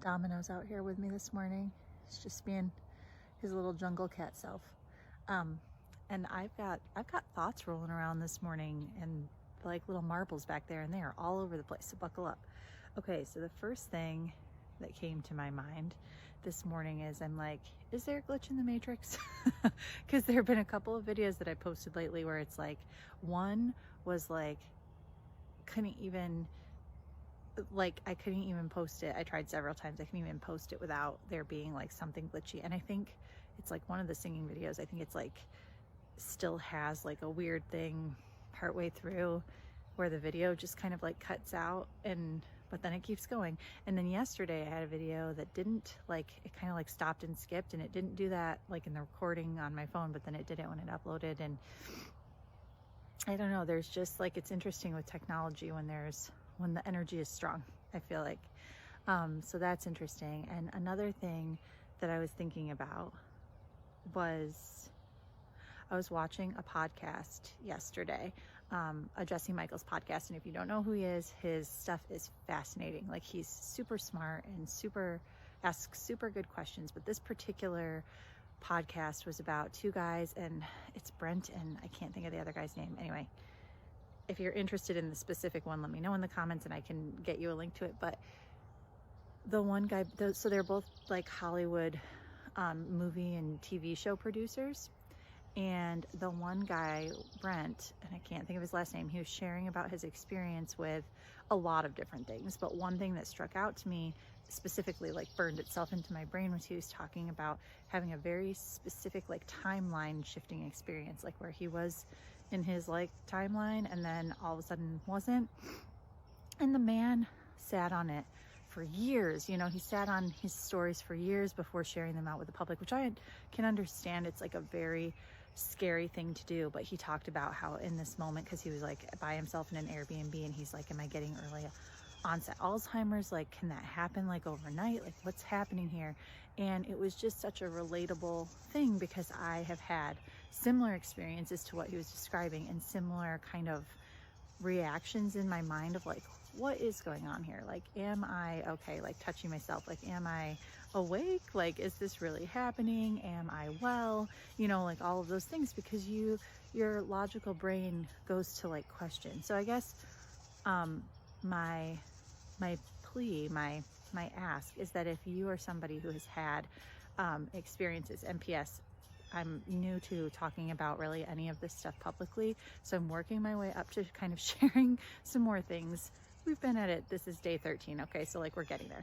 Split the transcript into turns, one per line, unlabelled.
Domino's out here with me this morning. He's just being his little jungle cat self. And I've got thoughts rolling around this morning, and like little marbles back there, and they are all over the place, so buckle up. Okay, so the first thing that came to my mind this morning is, I'm like, is there a glitch in the matrix? Because there have been a couple of videos that I posted lately where it's like, one was like, I couldn't even post it. I tried several times. I couldn't even post it without there being like something glitchy. And I think it's like one of the singing videos, I think it's like still has like a weird thing partway through where the video just kind of like cuts out, but then it keeps going. And then yesterday I had a video that didn't, like, it kind of like stopped and skipped, and it didn't do that like in the recording on my phone, but then it did it when it uploaded. And I don't know, there's just like, it's interesting with technology when the energy is strong, I feel like. So that's interesting. And another thing that I was thinking about was, I was watching a podcast yesterday, a Jesse Michaels podcast. And if you don't know who he is, his stuff is fascinating. Like, he's super smart and asks super good questions. But this particular podcast was about two guys, and it's Brent and I can't think of the other guy's name. Anyway, if you're interested in the specific one, let me know in the comments and I can get you a link to it. But the one guy, so they're both like Hollywood movie and TV show producers. And the one guy, Brent, and I can't think of his last name, he was sharing about his experience with a lot of different things. But one thing that struck out to me, specifically like burned itself into my brain, was he was talking about having a very specific like timeline shifting experience, like where he was in his like timeline and then all of a sudden wasn't. And the man sat on it for years. You know, he sat on his stories for years before sharing them out with the public, which I can understand. It's like a very scary thing to do. But he talked about how in this moment, because he was like by himself in an Airbnb, and he's like, am I getting early onset Alzheimer's? Like, can that happen like overnight? Like, what's happening here? And it was just such a relatable thing, because I have had similar experiences to what he was describing, and similar kind of reactions in my mind of like, what is going on here? Like, am I okay? Like, touching myself, like, am I awake? Like, is this really happening? Am I well? You know, like all of those things, because your logical brain goes to like question. So I guess my plea, my ask is that if you are somebody who has had experiences, NPS, I'm new to talking about really any of this stuff publicly, so I'm working my way up to kind of sharing some more things. We've been at it, this is day 13, okay, so like we're getting there.